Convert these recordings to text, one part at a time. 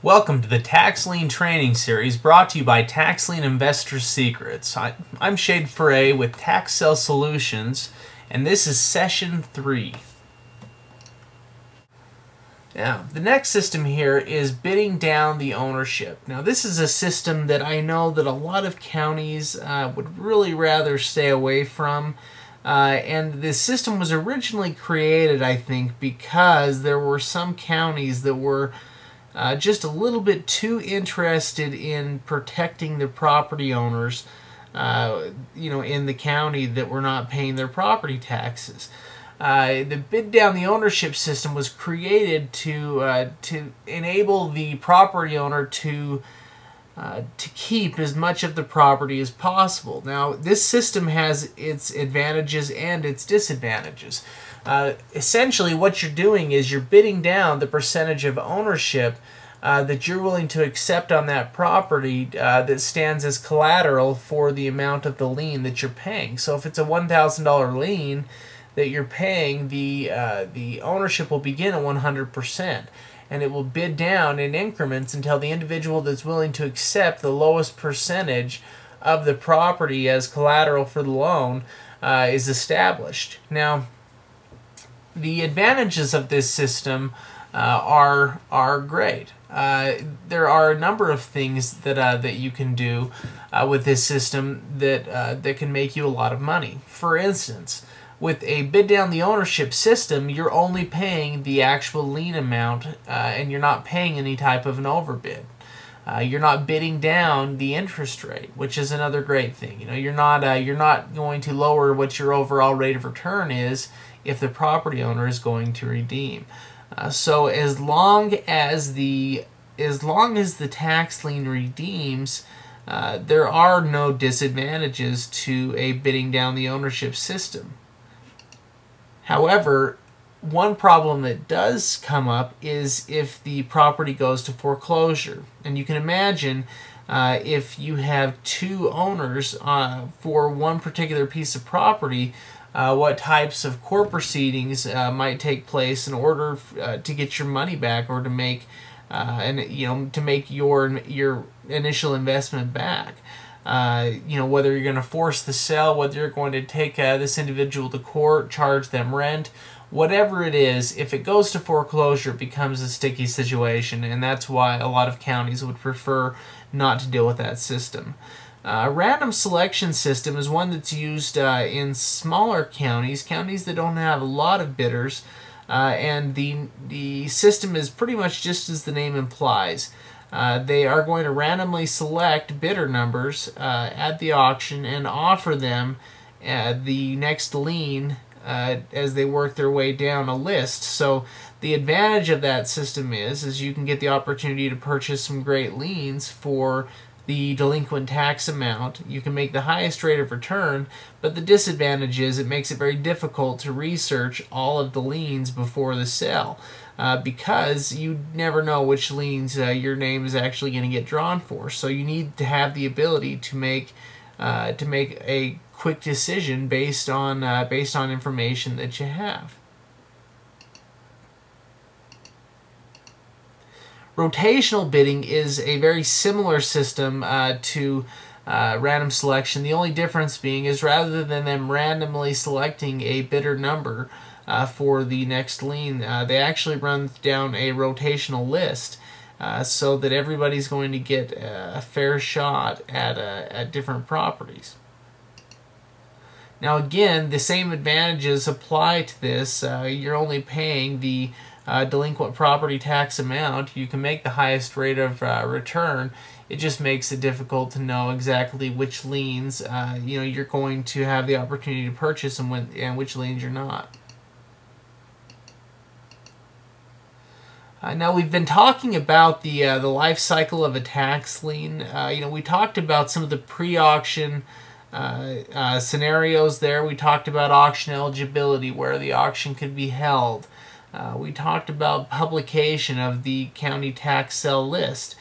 Welcome to the Tax Lien Training Series brought to you by Tax Lien Investor Secrets. I'm Shade Ferre with Tax Sale Solutions, and this is Session 3. Now, the next system here is bidding down the ownership. Now, this is a system that I know that a lot of counties would really rather stay away from. And this system was originally created, I think, because there were some counties that were just a little bit too interested in protecting the property owners, in the county that were not paying their property taxes. The bid down the ownership system was created to enable the property owner to keep as much of the property as possible. Now, this system has its advantages and its disadvantages. Essentially, what you're doing is you're bidding down the percentage of ownership that you're willing to accept on that property that stands as collateral for the amount of the lien that you're paying. So if it's a $1,000 lien that you're paying, the ownership will begin at 100%. And it will bid down in increments until the individual that's willing to accept the lowest percentage of the property as collateral for the loan is established. Now, the advantages of this system are great. There are a number of things that you can do with this system that can make you a lot of money. For instance, with a bid down the ownership system, you're only paying the actual lien amount, and you're not paying any type of an overbid. You're not bidding down the interest rate, which is another great thing. You're not going to lower what your overall rate of return is if the property owner is going to redeem. So as long as the tax lien redeems, there are no disadvantages to a bidding down the ownership system. However, one problem that does come up is if the property goes to foreclosure. And you can imagine if you have two owners for one particular piece of property, what types of court proceedings might take place in order to get your money back, or to make your initial investment back. Whether you're going to force the sale, whether you're going to take this individual to court, charge them rent, whatever it is, if it goes to foreclosure, it becomes a sticky situation, and that's why a lot of counties would prefer not to deal with that system. Random selection system is one that's used in smaller counties that don't have a lot of bidders, and the system is pretty much just as the name implies. They are going to randomly select bidder numbers at the auction and offer them the next lien as they work their way down a list. So the advantage of that system is you can get the opportunity to purchase some great liens for the delinquent tax amount. You can make the highest rate of return, but the disadvantage is it makes it very difficult to research all of the liens before the sale, because you never know which liens your name is actually going to get drawn for. So you need to have the ability to make a quick decision based on information that you have. Rotational bidding is a very similar system to random selection. The only difference being is rather than them randomly selecting a bidder number for the next lien, they actually run down a rotational list so that everybody's going to get a fair shot at different properties. Now again, the same advantages apply to this. You're only paying the delinquent property tax amount. You can make the highest rate of return. It just makes it difficult to know exactly which liens you're going to have the opportunity to purchase and which liens you're not. Now we've been talking about the life cycle of a tax lien. We talked about some of the pre-auction scenarios there. We talked about auction eligibility, where the auction could be held. We talked about publication of the county tax sale list.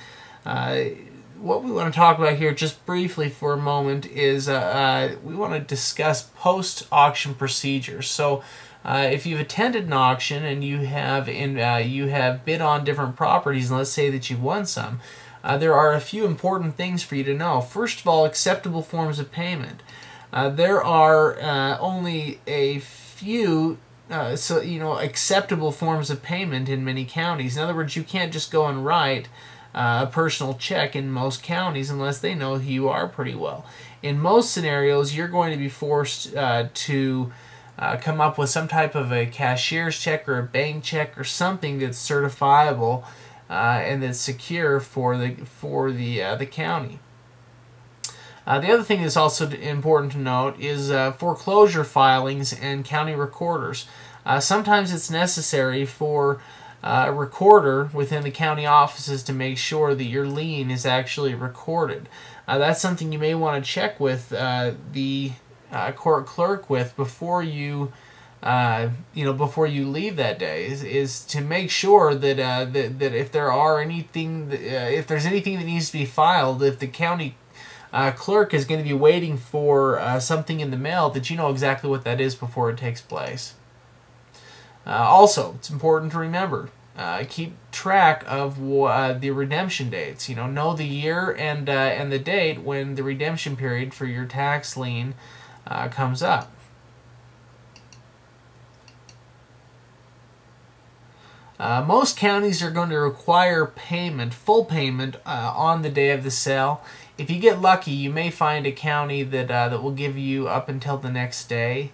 What we want to talk about here just briefly for a moment is we want to discuss post-auction procedures. So If you've attended an auction and you have bid on different properties, and let's say that you've won some, there are a few important things for you to know. First of all, acceptable forms of payment. There are only a few acceptable forms of payment in many counties. In other words, you can't just go and write a personal check in most counties unless they know who you are pretty well. In most scenarios, you're going to be forced to come up with some type of a cashier's check or a bank check or something that's certifiable and that's secure for the county. The other thing that's also important to note is foreclosure filings and county recorders. Sometimes it's necessary for a recorder within the county offices to make sure that your lien is actually recorded. That's something you may want to check with the court clerk with before you before you leave that day, is to make sure that that if there's anything that needs to be filed, if the county clerk is going to be waiting for something in the mail, that you know exactly what that is before it takes place. Also, it's important to remember, keep track of the redemption dates. Know the year and the date when the redemption period for your tax lien comes up. Most counties are going to require full payment on the day of the sale. If you get lucky, you may find a county that will give you up until the next day.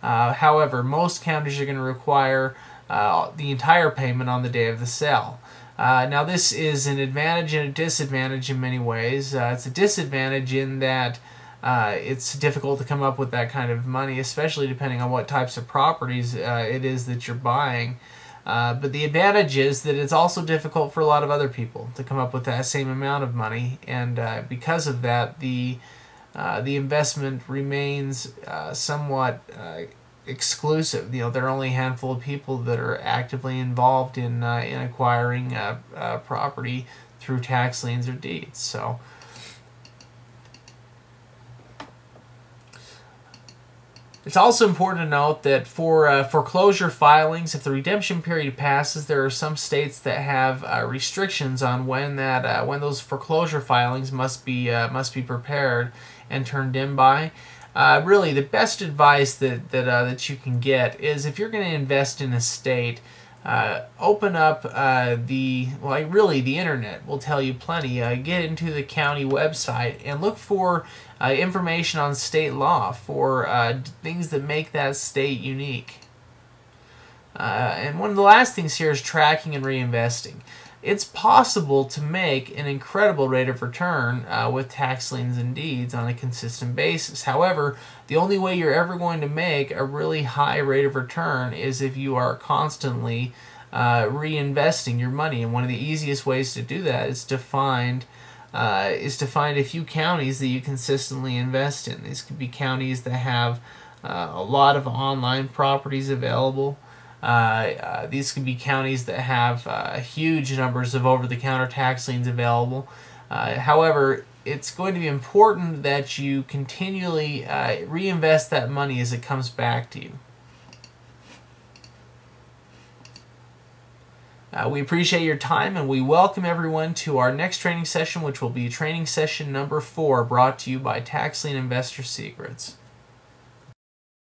However, most counties are going to require the entire payment on the day of the sale. Now, this is an advantage and a disadvantage in many ways. It's a disadvantage in that it's difficult to come up with that kind of money, especially depending on what types of properties it is that you're buying. But the advantage is that it's also difficult for a lot of other people to come up with that same amount of money, and because of that, the investment remains somewhat exclusive. There are only a handful of people that are actively involved in acquiring property through tax liens or deeds. So. It's also important to note that for foreclosure filings, if the redemption period passes, there are some states that have restrictions on when those foreclosure filings must be prepared and turned in by. Really, the best advice that you can get is, if you're going to invest in a state, open up the internet will tell you plenty. Get into the county website and look for information on state law for things that make that state unique. And one of the last things here is tracking and reinvesting. It's possible to make an incredible rate of return with tax liens and deeds on a consistent basis. However, the only way you're ever going to make a really high rate of return is if you are constantly reinvesting your money. And one of the easiest ways to do that is to find a few counties that you consistently invest in. These could be counties that have a lot of online properties available. These could be counties that have huge numbers of over-the-counter tax liens available. However, it's going to be important that you continually reinvest that money as it comes back to you. We appreciate your time, and we welcome everyone to our next training session, which will be training session number 4, brought to you by Tax Lien Investor Secrets.